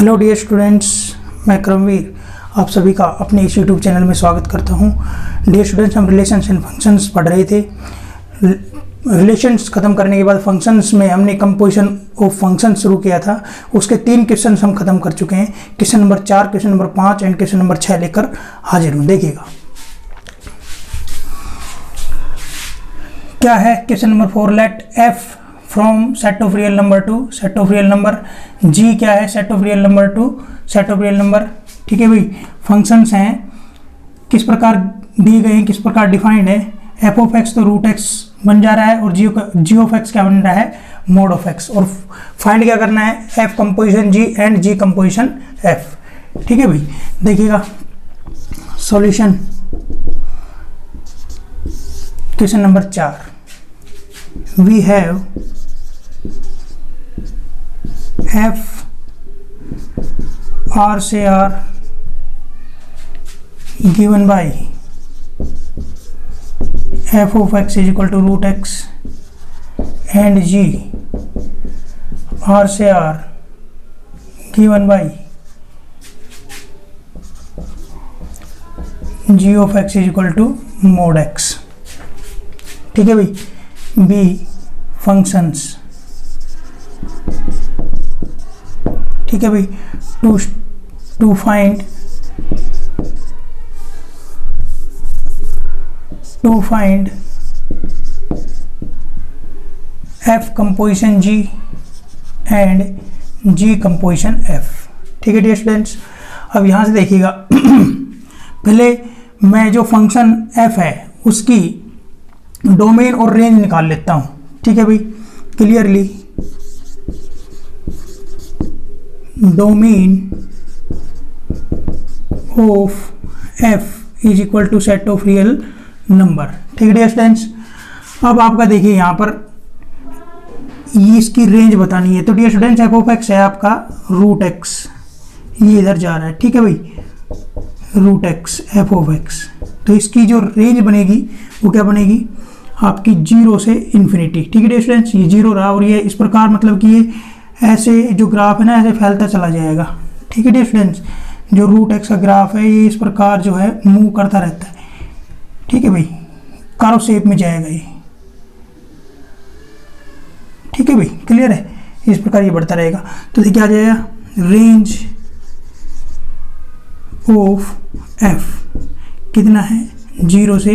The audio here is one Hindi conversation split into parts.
हेलो डियर स्टूडेंट्स, मैं क्रमवीर आप सभी का अपने इस यूट्यूब चैनल में स्वागत करता हूं। डियर स्टूडेंट्स, हम रिलेशंस एंड फंक्शंस पढ़ रहे थे। रिलेशंस खत्म करने के बाद फंक्शंस में हमने कंपोजिशन ऑफ फंक्शन शुरू किया था। उसके 3 क्वेश्चन हम खत्म कर चुके हैं। Question number 4, question number 5 and question number 6 लेकर हाजिर हूँ। देखिएगा क्या है। Question number 4, let F from set of real number to set of real number. जी क्या है? Set of real number to set of real number. ठीक है भाई, फंक्शंस हैं, किस प्रकार दिए गए हैं, किस प्रकार डिफाइंड है। एफ ऑफ एक्स तो रूट एक्स बन जा रहा है और जी ऑफ एक्स क्या बन रहा है? Mod of x. और फाइंड क्या करना है? F composition g and g composition f. ठीक है भाई, देखिएगा solution. Question number 4, we have f R से R given by f of x is equal to root x and g r से r given by g of x is equal to mod x। ठीक है भाई, b functions। ठीक है भाई, to find f composition g and g composition f। ठीक है डियर स्टूडेंट्स, अब यहाँ से देखिएगा पहले मैं जो फंक्शन f है उसकी डोमेन और रेंज निकाल लेता हूँ। ठीक है भाई, clearly domain of f is equal to set of real number. ठीक है डियर स्टूडेंट्स, अब आपका देखिए यहाँ पर ये इसकी रेंज बतानी है। तो dear students, f of x है आपका रूट एक्स, ये इधर जा रहा है। ठीक है भाई, root x f of x. तो इसकी जो रेंज बनेगी वो क्या बनेगी? आपकी 0 से इन्फिनिटी। ठीक है डियर स्टूडेंट्स, ये 0 रहा और ये इस प्रकार, मतलब कि ये ऐसे जो ग्राफ है ना ऐसे फैलता चला जाएगा। ठीक है डियर स्टूडेंट्स, जो रूट एक्स का ग्राफ है ये इस प्रकार जो है मूव करता रहता है। ठीक है भाई, कर्व शेप में जाएगा ये। ठीक है भाई, क्लियर है? इस प्रकार ये बढ़ता रहेगा। तो देखिए आ जाएगा रेंज ऑफ एफ कितना है? 0 से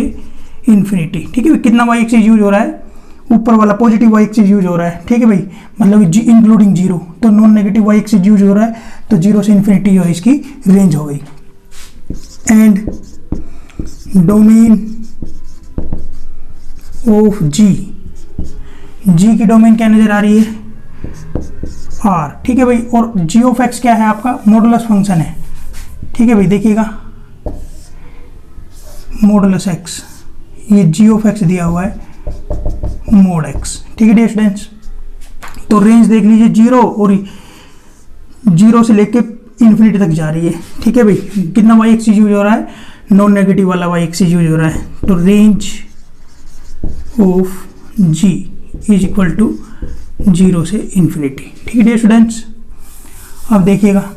इन्फिनिटी। ठीक है भाई, कितना वाई एक्सिस यूज हो रहा है? ऊपर वाला पॉजिटिव वाई एक्सिस यूज हो रहा है। ठीक है भाई, मतलब इंक्लूडिंग 0। तो non negative y axis use हो रहा है, तो 0 से इन्फिनिटी जो है इसकी रेंज हो गई। एंड डोमेन ऑफ जी की डोमेन क्या नजर आ रही है? आर। ठीक है भाई, और जी ऑफ एक्स क्या है? आपका मॉडुलस फंक्शन है। ठीक है भाई, देखिएगा मॉडुलस एक्स, ये जी ऑफ एक्स दिया हुआ है मोड एक्स। ठीक है डियर स्टूडेंट्स, तो रेंज देख लीजिए 0 और 0 से लेके इन्फिनिटी तक जा रही है। ठीक है भाई, कितना वाई एक्सिस यूज हो रहा है? नॉन नेगेटिव वाला वाई एक्सिस यूज हो रहा है। तो range of g is equal to 0 से इन्फिनिटी। ठीक है डियर स्टूडेंट्स, अब देखिएगा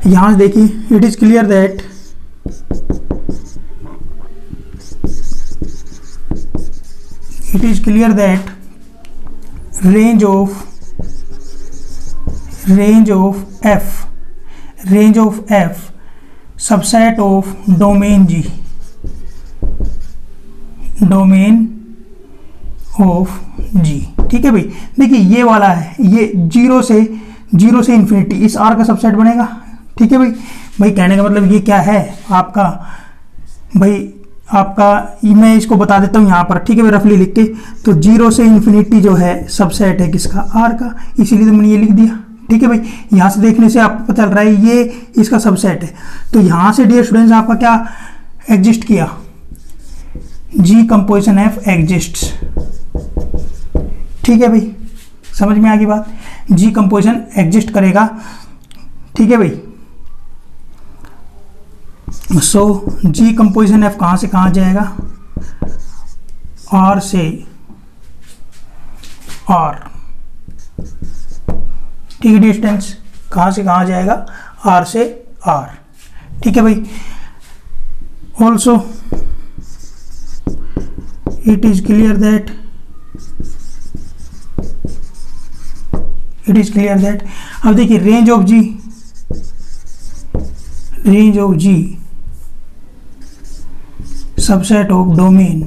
यहाँ से देखिए, it is clear that range of f subset of domain G ठीक है भाई, देखिए ये वाला है, ये 0 से इन्फिनिटी इस R का सबसेट बनेगा। ठीक है भाई कहने का मतलब ये क्या है आपका भाई, आपका मैं इसको बता देता हूँ यहाँ पर। ठीक है भाई, रफली लिख के, तो 0 से इन्फिनिटी जो है सबसेट है किसका? आर का, इसीलिए तो मैंने ये लिख दिया। ठीक है भाई, यहाँ से देखने से आपको पता चल रहा है ये इसका सबसेट है। तो यहाँ से डियर स्टूडेंट्स आपका क्या एग्जिस्ट किया? जी कंपोजिशन एफ एग्जिस्ट्स। ठीक है भाई, समझ में आ गई बात? जी कंपोजिशन एग्जिस्ट करेगा। ठीक है भाई, सो जी कंपोजिशन एफ कहाँ से कहाँ जाएगा? आर से आर। ठीक है। डिस्टेंस कहाँ से कहाँ जाएगा, आर से आर, ठीक है भाई। Also it is clear that अब देखिए range of g subset of domain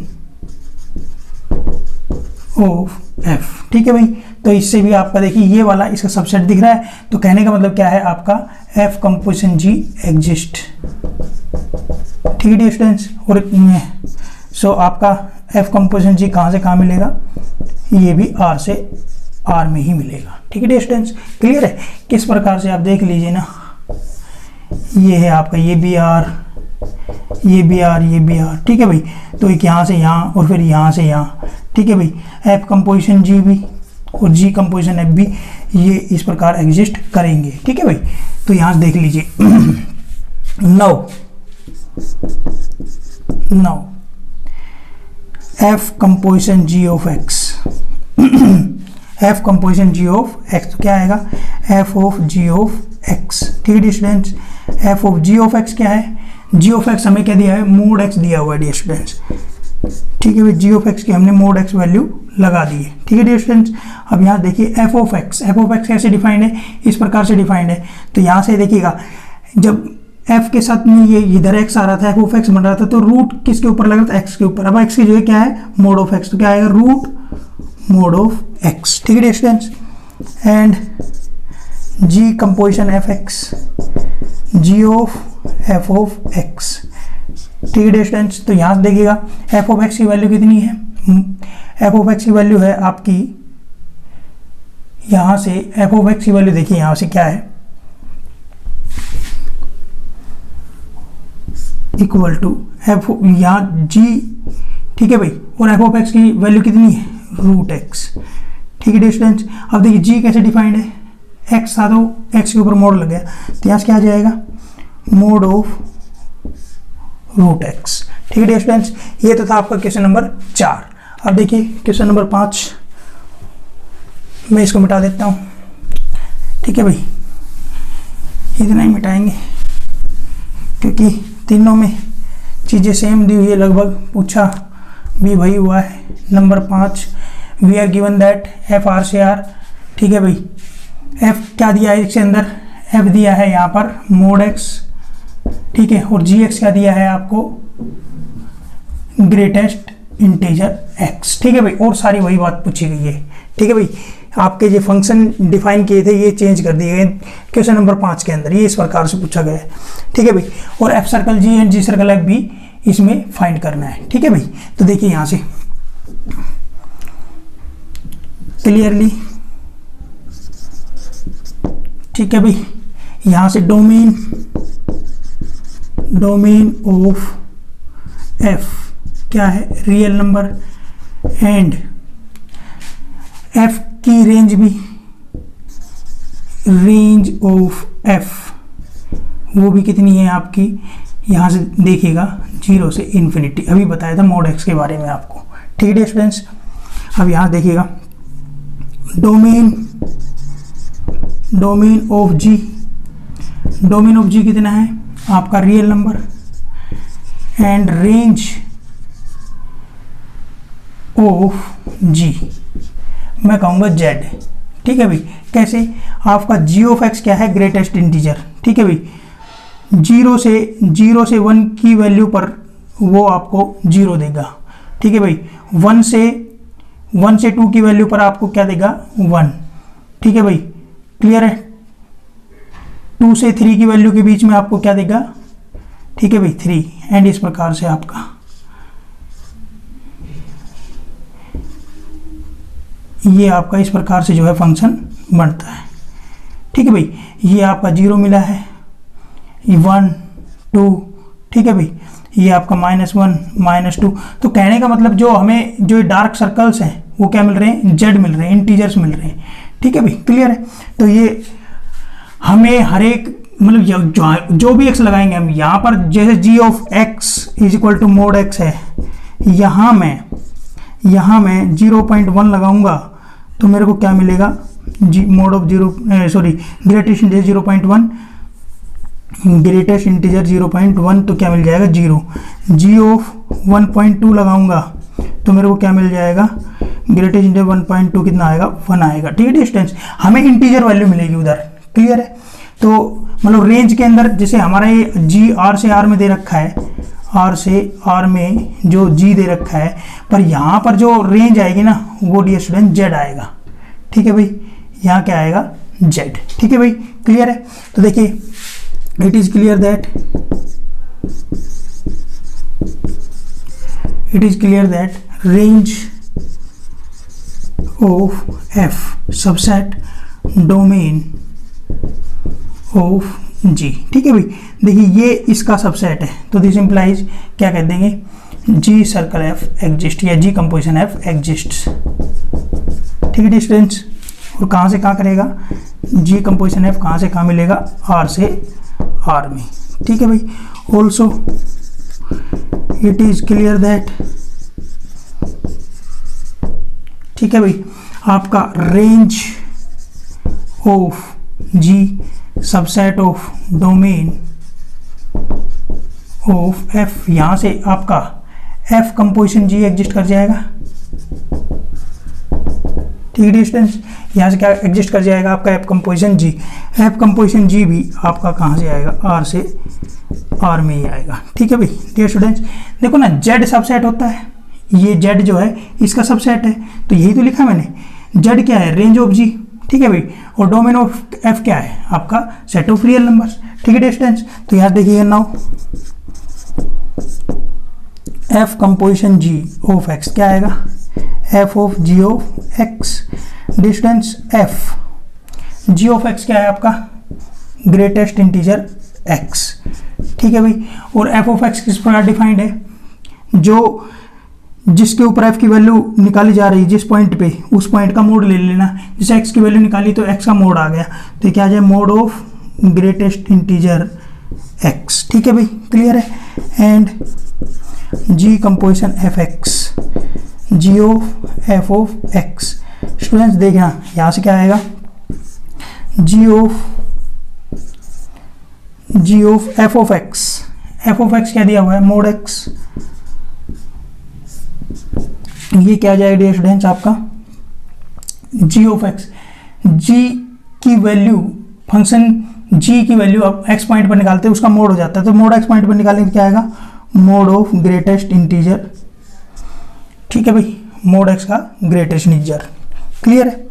of f, ठीक है भाई। तो इससे भी आपका देखिए ये वाला इसका सबसेट दिख रहा है, तो कहने का मतलब क्या है आपका एफ कंपोजिशन जी एग्जिस्ट, ठीक है स्टूडेंट्स। और सो आपका एफ कंपोजिशन जी कहाँ से कहाँ मिलेगा, ये भी आर से आर में ही मिलेगा, ठीक है स्टूडेंट्स। क्लियर है, किस प्रकार से आप देख लीजिए ना, ये है आपका ये भी आर, ये भी आर, ये भी आर, ठीक है भाई। तो एक यहाँ से यहाँ और फिर यहाँ से यहाँ, ठीक है भाई। एफ कंपोजिशन जी भी और जी कंपोजिशन एफ भी ये इस प्रकार एग्जिस्ट करेंगे, ठीक है भाई। तो यहाँ से देख लीजिए now f composition g of x f composition g of x तो क्या आएगा, f of g of x, ठीक है students. F of g of x क्या है, जी ऑफ एक्स हमें क्या दिया है, मोड एक्स दिया हुआ है डियर स्टूडेंट्स, ठीक है भाई। जी ऑफ एक्स की हमने मोड एक्स वैल्यू लगा दी है, ठीक है डियर स्टूडेंट्स। अब यहाँ देखिए एफ ऑफ एक्स कैसे डिफाइंड है, इस प्रकार से डिफाइंड है। तो यहाँ से देखिएगा जब एफ के साथ में ये इधर एक्स आ रहा था, एफ ऑफ एक्स बन रहा था, तो रूट किसके ऊपर लग रहा था, एक्स के ऊपर। अब एक्स की जगह क्या है, मोड ऑफ एक्स, तो क्या आएगा रूट मोड ऑफ एक्स, ठीक है dear students. And g composition f x, g of f of x, ठीक है डियर स्टूडेंट्स। तो यहाँ से देखिएगा एफ ऑफ एक्स की वैल्यू कितनी है, एफ ऑफ एक्स की वैल्यू है आपकी, यहाँ से एफ ऑफ एक्स की वैल्यू देखिए यहाँ से क्या है, इक्वल टू एफ यहाँ जी, ठीक है भाई। और एफ ऑफ एक्स की वैल्यू कितनी है, रूट एक्स, ठीक है डियर स्टूडेंट्स। अब देखिए जी कैसे डिफाइंड है, एक्स था तो एक्स के ऊपर मोड लग गया, तो यहाँ से क्या आ जाएगा, मोड ऑफ रूट एक्स, ठीक है डियर स्टूडेंट्स। ये तो था आपका क्वेश्चन नंबर 4। अब देखिए क्वेश्चन नंबर 5, मैं इसको मिटा देता हूँ, ठीक है भाई। इतना ही मिटाएंगे क्योंकि तीनों में चीज़ें सेम दी हुई है लगभग, पूछा भी वही हुआ है। Number 5, we are given that f R से आर, ठीक है भाई। एफ क्या दिया है इसके अंदर, एफ दिया है यहाँ पर मोड एक्स, ठीक है। और जी एक्स क्या दिया है आपको, ग्रेटेस्ट इंटीजर एक्स, ठीक है भाई। और सारी वही बात पूछी गई है, ठीक है भाई। आपके जो फंक्शन डिफाइन किए थे ये चेंज कर दिए गए क्वेश्चन नंबर 5 के अंदर, ये इस प्रकार से पूछा गया है, ठीक है भाई। और f circle g and g circle f भी इसमें फाइंड करना है, ठीक है भाई। तो देखिए यहाँ से क्लियरली, ठीक है भाई। यहाँ से डोमेन ऑफ एफ क्या है, रियल नंबर, एंड एफ की रेंज भी, रेंज ऑफ एफ वो भी कितनी है आपकी, यहाँ से देखिएगा 0 से इन्फिनिटी, अभी बताया था मोड एक्स के बारे में आपको, ठीक है स्टूडेंट्स। अब यहाँ देखिएगा डोमेन ऑफ जी कितना है आपका, real number, and range of g मैं कहूँगा जेड, ठीक है भाई। कैसे, आपका जी ऑफ एक्स क्या है, ग्रेटेस्ट इंटीजर, ठीक है भाई। 0 से 1 की वैल्यू पर वो आपको 0 देगा, ठीक है भाई। 1 से 2 की वैल्यू पर आपको क्या देगा, 1, ठीक है भाई। क्लियर है। 2 से 3 की वैल्यू के बीच में आपको क्या देगा, ठीक है भाई 3, एंड इस प्रकार से आपका ये आपका इस प्रकार से जो है फंक्शन बनता है, ठीक है भाई। ये आपका 0 मिला है, 1 2, ठीक है भाई। ये आपका -1 -2। तो कहने का मतलब जो हमें जो डार्क सर्कल्स हैं वो क्या मिल रहे हैं, जेड मिल रहे हैं, इंटीजर्स मिल रहे हैं, ठीक है भाई। क्लियर है। तो ये हमें हर एक मतलब जो भी एक्स लगाएंगे हम यहाँ पर, जैसे g of x is equal to mod x है, यहाँ मैं 0.1 लगाऊंगा तो मेरे को क्या मिलेगा, g mod of greatest integer 0.1, greatest integer 0.1, तो क्या मिल जाएगा 0। जी ऑफ 1.2 लगाऊंगा तो मेरे को क्या मिल जाएगा, ग्रेटेस्ट इंटीजर 1.2 कितना आएगा, 1 आएगा। ठीक है डिस्टेंस, हमें इंटीजर वैल्यू मिलेगी उधर, क्लियर है। तो मतलब रेंज के अंदर जैसे हमारा ये जी आर से आर में दे रखा है, आर से आर में जो जी दे रखा है, पर यहाँ पर जो रेंज आएगी ना वो डियर स्टूडेंट जेड आएगा। ठीक है भाई, यहाँ क्या आएगा, जेड। ठीक है भाई, क्लियर है। तो देखिए it is clear that range of f subset domain of g. ठीक है भाई, देखिए ये इसका सबसेट है, तो दिस इंप्लाइज क्या कह देंगे, जी सर्कल एफ एग्जिस्ट या जी कंपोजिशन एफ एग्जिस्ट। ठीक है डिस्टेंस, और कहाँ से कहाँ करेगा, जी कंपोजिशन एफ कहाँ से कहाँ मिलेगा, आर से आर में। ठीक है भाई, also it is clear that, ठीक है भाई, आपका range of g subset of domain of f, यहां से आपका एफ कंपोजिशन जी एग्जिस्ट कर जाएगा। ठीक है डिस्टेंस, यहाँ से क्या एग्जिस्ट कर जाएगा, आपका एफ कंपोजिशन जी। एफ कंपोजिशन जी भी आपका कहाँ से आएगा, आर से आर में ही आएगा। ठीक है भाई डियर स्टूडेंट्स, देखो ना जेड सबसेट होता है, ये जेड जो है इसका सबसेट है, तो यही तो लिखा मैंने, जेड क्या है, रेंज ऑफ जी। ठीक है भाई, और डोमेन ऑफ एफ क्या है, आपका सेट ऑफ रियल नंबर्स। ठीक है डिस्टेंस, तो यहाँ देखिए now f composition g of x क्या आएगा, f of g of x. Distance f g of x क्या है आपका, ग्रेटेस्ट इंटीजर एक्स। ठीक है भाई, और एफ ऑफ एक्स किस प्रकार डिफाइंड है, जो जिसके ऊपर एफ की वैल्यू निकाली जा रही है जिस पॉइंट पे, उस पॉइंट का मोड ले लेना। जैसे एक्स की वैल्यू निकाली तो एक्स का मोड आ गया, तो क्या आ जाए, mod of greatest integer x. ठीक है भाई, क्लियर है। And g composition f x, g of f of x. Students देखना यहाँ से क्या आएगा, g of f of x. F of x क्या दिया हुआ है, मोड एक्स। ये क्या आ जाएगा डियर स्टूडेंट्स, आपका जी ऑफ एक्स। जी की वैल्यू, फंक्शन जी की वैल्यू आप एक्स पॉइंट पर निकालते हैं, उसका मोड हो जाता है, तो मोड एक्स पॉइंट पर निकालने क्या आएगा, मोड ऑफ ग्रेटेस्ट इंटीजर। ठीक है भाई, मोड एक्स का ग्रेटेस्ट इंटीजर। क्लियर है।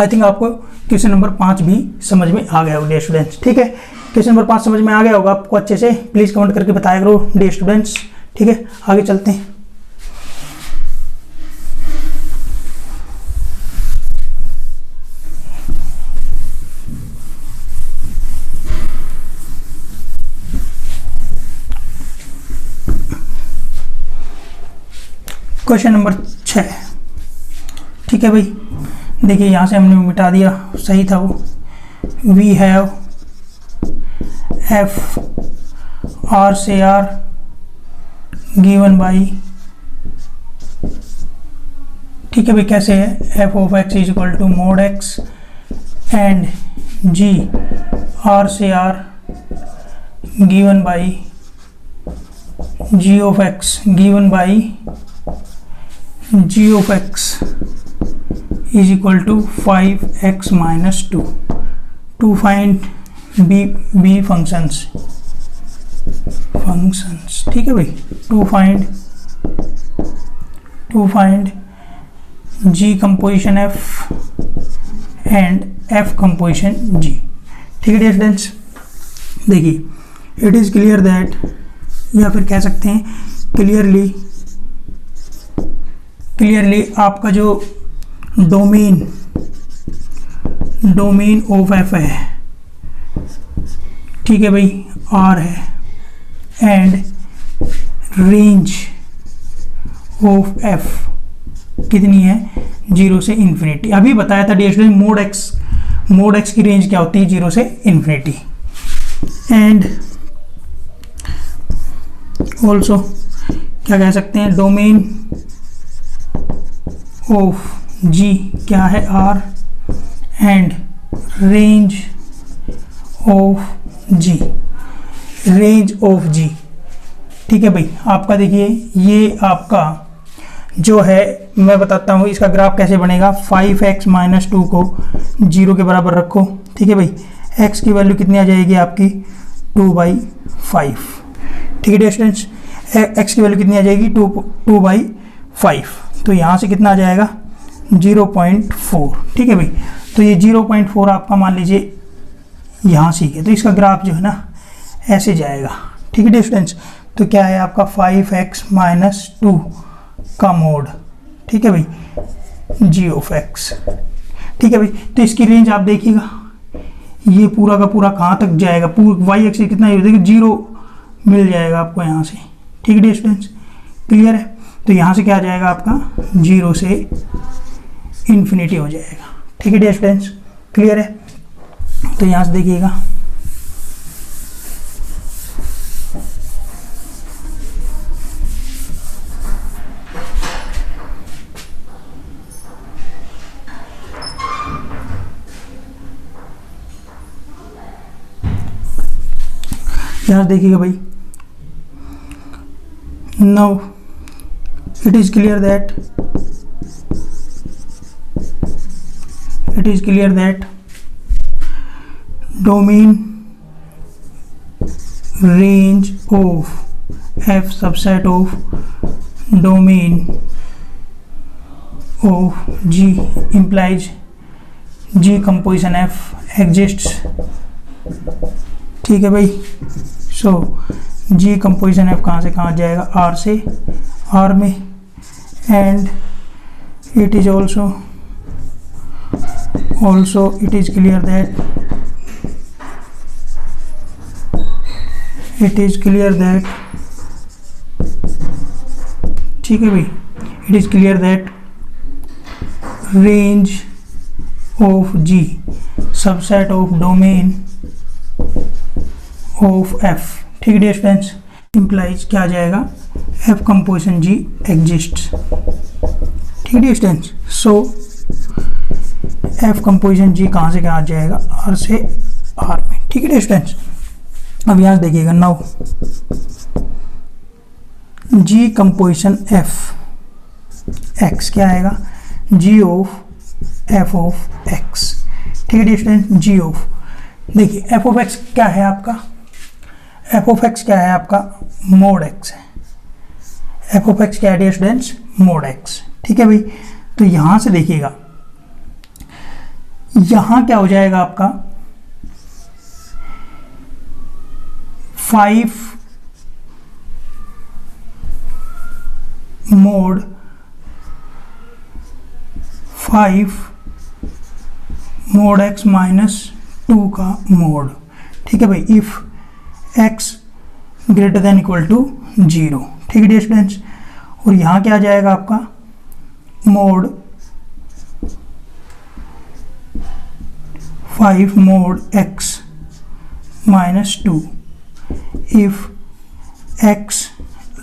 आई थिंक आपको क्वेश्चन नंबर 5 भी समझ में आ गया होगा डियर स्टूडेंट्स। ठीक है, क्वेश्चन नंबर 5 समझ में आ गया होगा आपको अच्छे से, प्लीज़ कमेंट करके बताया करो डियर स्टूडेंट्स। ठीक है, आगे चलते हैं। Question number 6। ठीक है भाई, देखिए यहाँ से हमने मिटा दिया, सही था वो। वी हैव एफ आर से आर गिवन बाई, ठीक है भाई, कैसे है, f of x is equal to mod x and g R से R given by g of x given by g of x is equal to 5x minus 2 to find b functions। ठीक है भाई, to find g composition f and f composition g। ठीक है डियर स्टूडेंट्स, देखिए इट इज क्लियर दैट, या फिर कह सकते हैं क्लियरली आपका जो डोमेन ऑफ एफ है, ठीक है भाई, आर है, एंड रेंज ऑफ एफ कितनी है, 0 से इन्फिनिटी। अभी बताया था डियर स्टूडेंट, मोड एक्स की रेंज क्या होती है, 0 से इन्फिनिटी। एंड ऑल्सो क्या कह सकते हैं, डोमेन ऑफ जी क्या है, R, and range of g, range of g. ठीक है भाई, आपका देखिए ये आपका जो है, मैं बताता हूँ इसका ग्राफ कैसे बनेगा। 5x माइनस 2 को 0 के बराबर रखो। ठीक है भाई, x की वैल्यू कितनी आ जाएगी आपकी 2/5। ठीक है डियर स्टूडेंट्स, x की वैल्यू कितनी आ जाएगी 2/5। तो यहाँ से कितना आ जाएगा 0.4। ठीक है भाई, तो ये 0.4 आपका मान लीजिए यहाँ से है, तो इसका ग्राफ जो है ना ऐसे जाएगा। ठीक है डियर स्टूडेंट्स, तो क्या है आपका 5x माइनस 2 का मोड। ठीक है भाई, g ऑफ x। ठीक है भाई, तो इसकी रेंज आप देखिएगा ये पूरा का पूरा कहाँ तक जाएगा, पूरा y एक्सिस कितना है देखिए 0 मिल जाएगा आपको यहाँ से। ठीक है डियर स्टूडेंट्स, क्लियर है। तो यहाँ से क्या आ जाएगा आपका 0 से इन्फिनिटी हो जाएगा। ठीक है डियर स्टूडेंट्स, क्लियर है। तो यहाँ से देखिएगा यहाँ देखिएगा भाई, now it is clear that domain range of f subset of domain of G implies G composition f exists। ठीक है भाई, सो G कंपोजिशन f कहाँ से कहाँ जाएगा, R से R में, and it is also it is clear that ठीक है भाई, it is clear that range of G subset of domain of f। ठीक है डियर स्टूडेंट्स, इम्प्लाइज क्या आ जाएगा f कंपोजिशन G एग्जिस्ट्स। ठीक है डियर स्टूडेंट्स, सो f कंपोजिशन G कहाँ से कहाँ आ जाएगा, R से R में। ठीक है डियर स्टूडेंट्स, अब यहाँ देखिएगा now G composition f x क्या आएगा G of f of x। ठीक है डियर स्टूडेंट्स, G ऑफ, देखिए f ऑफ x क्या है आपका, f ऑफ x क्या है आपका मोड x है। f ऑफ x क्या है डियर स्टूडेंट्स, मोड x। ठीक है भाई, तो यहाँ से देखिएगा यहाँ क्या हो जाएगा आपका 5 मोड 5 मोड x माइनस 2 का मोड। ठीक है भाई, if x greater than equal to 0। ठीक है डियर स्टूडेंट्स, और यहाँ क्या आ जाएगा आपका mode 5 mode x minus 2 if x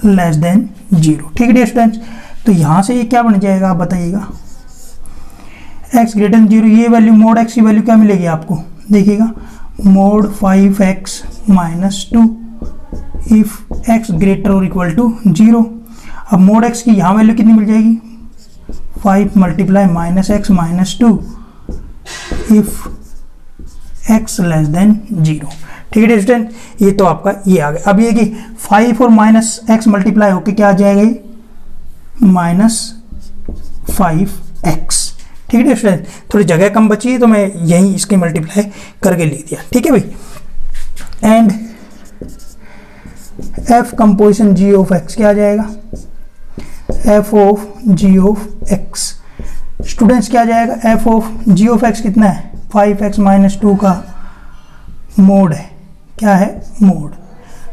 less than 0। ठीक है डियर स्टूडेंट्स, तो यहाँ से ये क्या बन जाएगा आप बताइएगा, x ग्रेटर देन 0, ये वैल्यू मोड x की वैल्यू क्या मिलेगी आपको, देखिएगा mode 5x minus 2 if x greater और इक्वल टू 0। अब मोड x की यहाँ वैल्यू कितनी मिल जाएगी 5 multiply minus x minus 2 if x less than 0। ठीक है स्टूडेंट, ये तो आपका ये आ गया। अब ये कि 5 और माइनस x मल्टीप्लाई होकर क्या आ जाएगा ये माइनस 5x। ठीक है स्टूडेंट, थोड़ी जगह कम बची है तो मैं यहीं इसके मल्टीप्लाई करके लिख दिया। ठीक है भाई, and f composition g of x क्या आ जाएगा, f of g of x। Students क्या आ जाएगा, f of g of x कितना है 5x माइनस 2 का मोड है, क्या है मोड।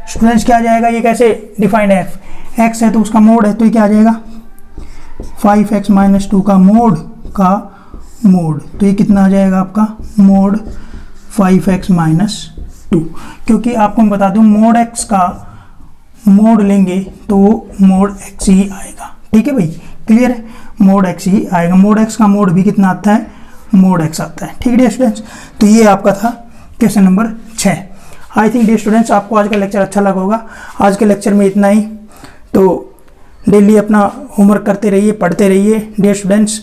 स्टूडेंट्स क्या आ जाएगा, ये कैसे डिफाइंड है, x है तो उसका मोड है, तो ये क्या आ जाएगा 5x माइनस 2 का मोड तो ये कितना आ जाएगा आपका मोड 5x माइनस 2। क्योंकि आपको मैं बता दूं मोड x का मोड लेंगे तो मोड x ही आएगा। ठीक है भाई, क्लियर है, मोड x ही आएगा। मोड x का मोड भी कितना आता है मोड एक्स आता है। ठीक है डियर स्टूडेंट्स, तो ये आपका था question number 6। I think dear students आपको आज का लेक्चर अच्छा लगा होगा। आज के लेक्चर में इतना ही। तो डेली अपना होमवर्क करते रहिए, पढ़ते रहिए डियर स्टूडेंट्स,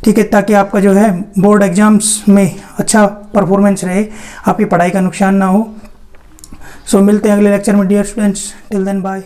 ठीक है, ताकि आपका जो है बोर्ड एग्जाम्स में अच्छा परफॉर्मेंस रहे, आपकी पढ़ाई का नुकसान ना हो। सो मिलते हैं अगले लेक्चर में dear students. Till then bye.